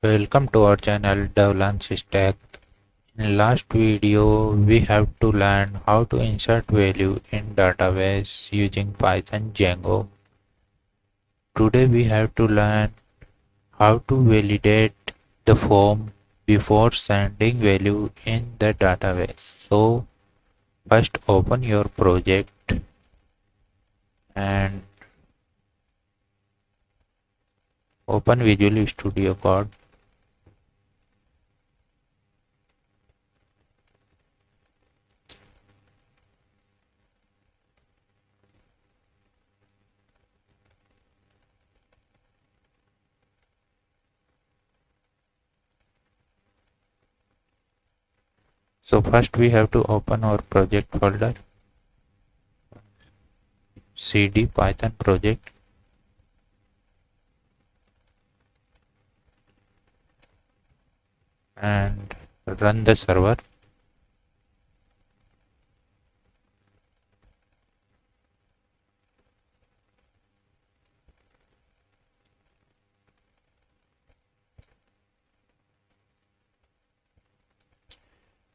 Welcome to our channel Devlance Stack. In last video we have to learn how to insert value in database using Python Django. Today we have to learn how to validate the form before sending value in the database. So first open your project and open Visual Studio Code. So first we have to open our project folder, cd python project, and run the server.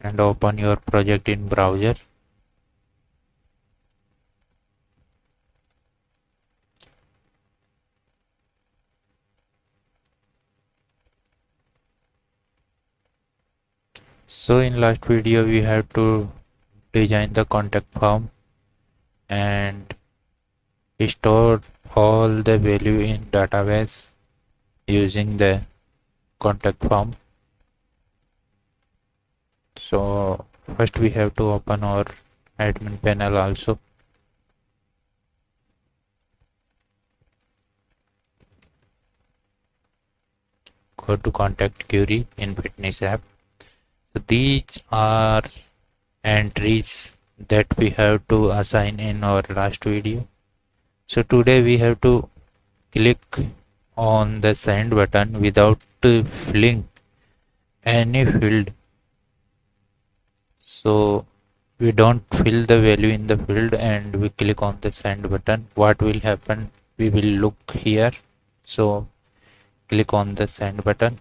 And open your project in browser. So in last video we have to design the contact form and store all the value in database using the contact form. So first we have to open our admin panel also. Go to contact query in fitness app. So these are entries that we have to assign in our last video. So today we have to click on the send button without filling any field. So we don't fill the value in the field and we click on the send button. What will happen? We will look here. So click on the send button.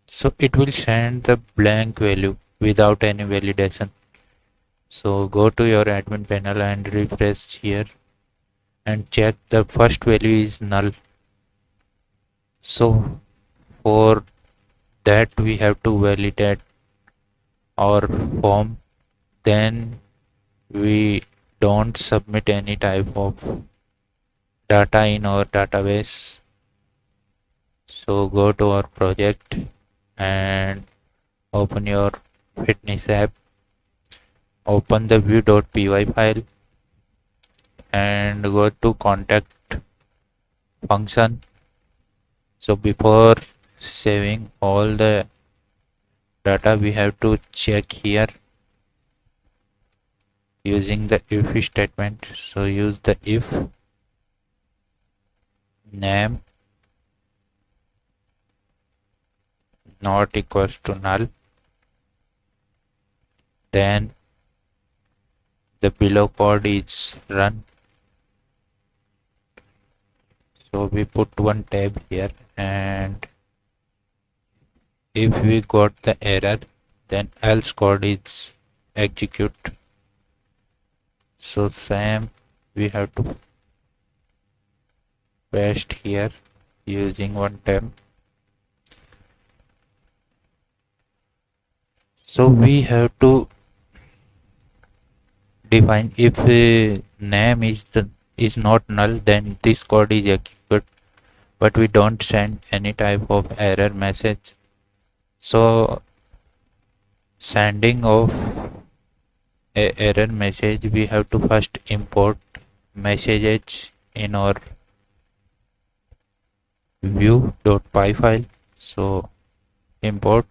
So it will send the blank value without any validation. So go to your admin panel and refresh here and check the first value is null. So for that we have to validate our form, then we don't submit any type of data in our database. So go to our project and open your fitness app, open the view.py file and go to contact function. So before saving all the data we have to check here using the if statement. So use the if name not equals to null, then the below code is run. So we put one tab here, and if we got the error then else code is execute. So same we have to paste here using one tab. So we have to define if name is not null, then this code is executed, but we don't send any type of error message. So sending of a error message, we have to first import messages in our view.py file. So import,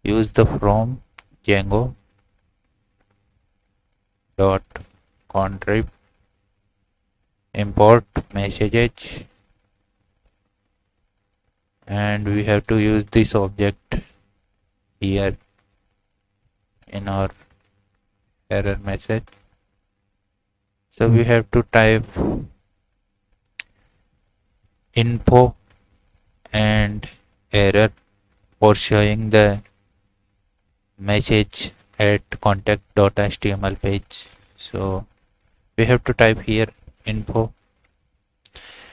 use the from Django dot contrib, import messages, and we have to use this object here in our error message. So we have to type info and error for showing the message at contact.html page. So we have to type here info.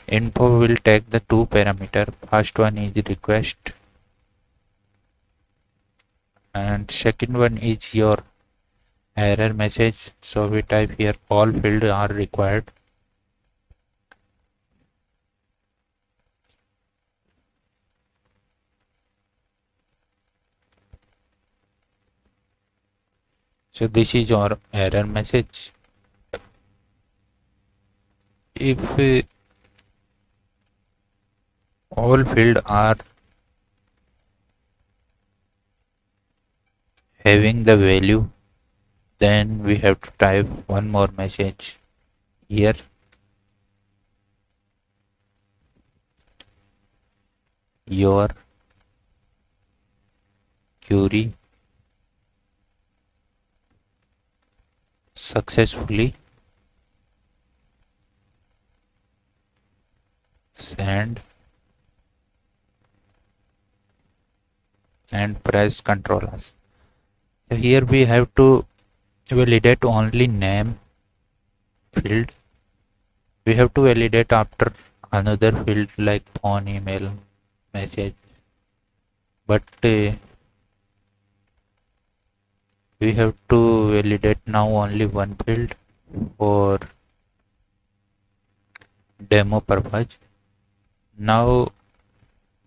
Info will take the two parameter. First one is request and second one is your error message. So we type here all fields are required. So this is your error message. If all fields are having the value, then we have to type one more message here. Your query successfully send and press Ctrl S. So here we have to validate only name field. We have to validate after another field like phone, email, message, but we have to validate now only one field for demo purpose. Now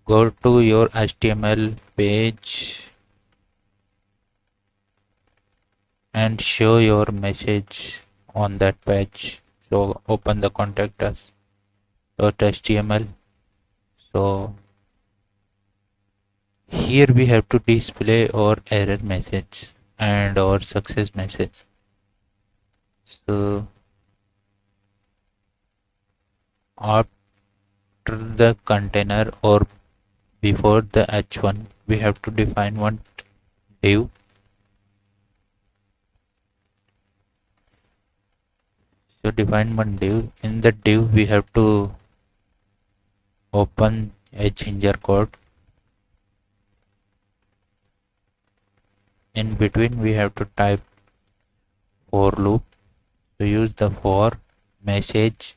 go to your HTML page and show your message on that page. So open the contact us.html. So here we have to display our error message and our success message. So after the container or before the h1 we have to define one div. So define one div. In the div we have to open a ginger code. In between we have to type for loop. So use the for message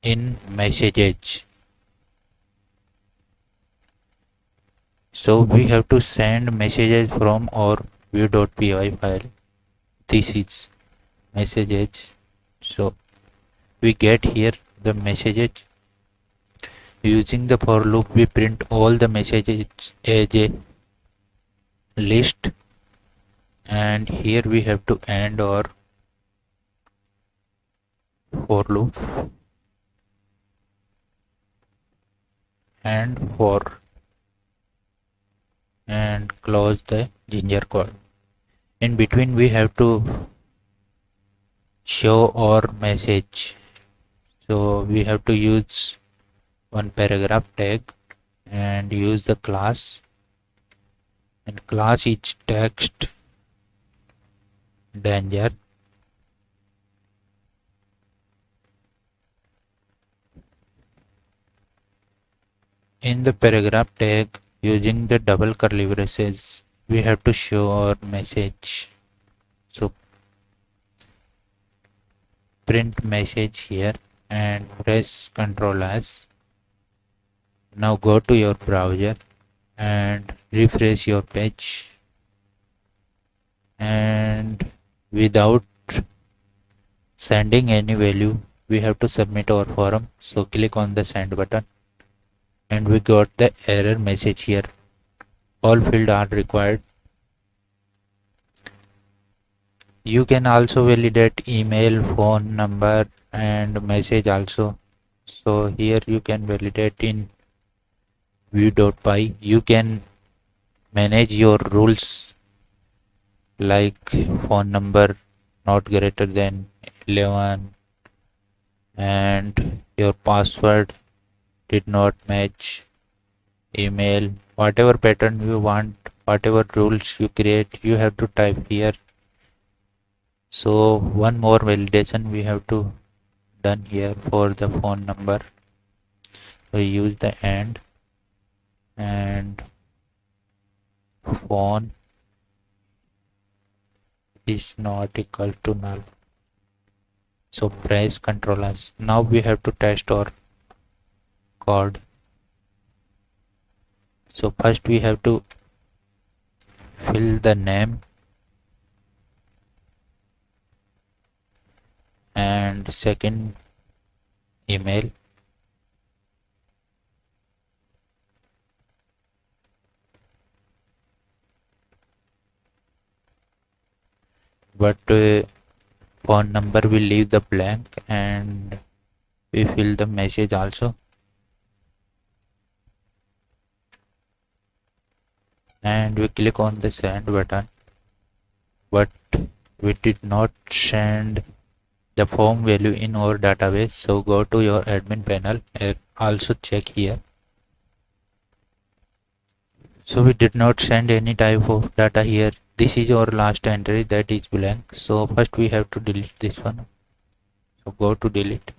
in messages. So we have to send messages from our view.py file. This is messages. So we get here the messages. Using the for loop we print all the messages as a list, and here we have to end our for loop and for and close the ginger code. In between we have to show our message. So we have to use one paragraph tag and use the class, and class is text danger. In the paragraph tag, using the double curly braces, we have to show our message. So print message here and press Ctrl S. Now go to your browser and refresh your page, and without sending any value we have to submit our form. So click on the send button and we got the error message here. All fields are required. You can also validate email, phone number and message also. So here you can validate in view.py. You can manage your rules like phone number not greater than 11 and your password did not match, email, whatever pattern you want, whatever rules you create, you have to type here. So one more validation we have to done here for the phone number. So use the and phone is not equal to null. So press Ctrl S. Now we have to test our code. So first we have to fill the name and second email. But phone number will leave the blank, and we fill the message also. And we click on the send button, but we did not send the form value in our database. So go to your admin panel and also check here. So we did not send any type of data here. This is our last entry, that is blank. So first we have to delete this one. So go to delete,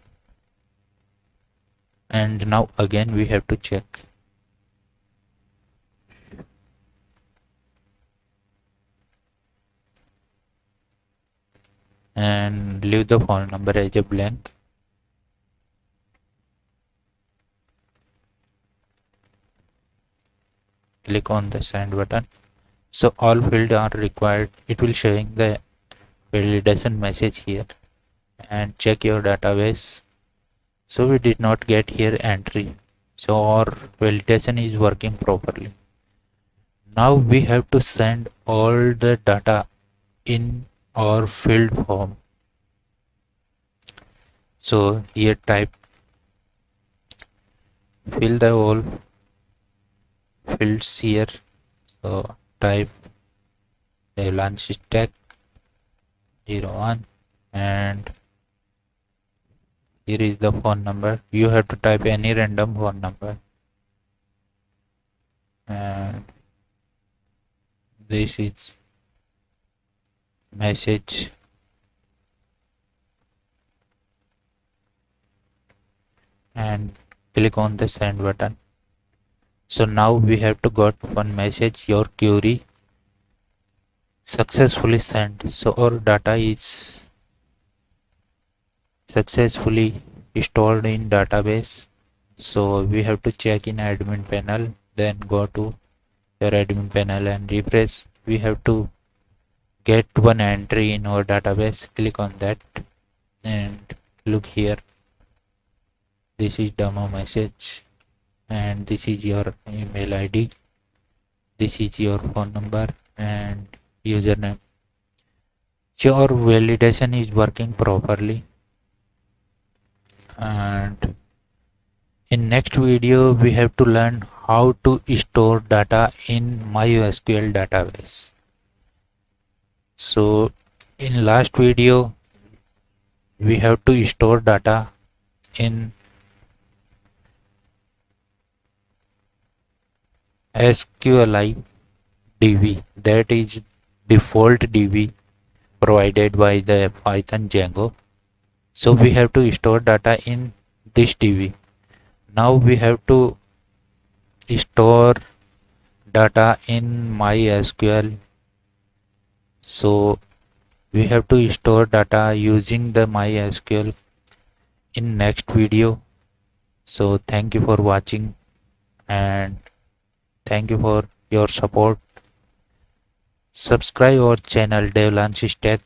and now again we have to check. And leave the phone number as a blank. Click on the send button. So all fields are required. It will showing the validation message here, and check your database. So we did not get here entry. So our validation is working properly. Now we have to send all the data in our field form. So here type, fill the whole fields here. So type Avalanche stack 01, and here is the phone number. You have to type any random phone number, and this is message, and click on the send button. So now we have to got one message, your query successfully sent. So our data is successfully stored in database. So we have to check in admin panel, then go to your admin panel and refresh. We have to get one entry in our database. Click on that and look here. This is demo message, and this is your email ID, this is your phone number and username. Your validation is working properly, and in next video we have to learn how to store data in MySQL database. So in last video we have to store data in SQLite DB, that is default DB provided by the Python Django. So we have to store data in this DB. Now we have to store data in MySQL. So we have to store data using the MySQL in next video. So thank you for watching, and thank you for your support. Subscribe our channel Avalanche Stack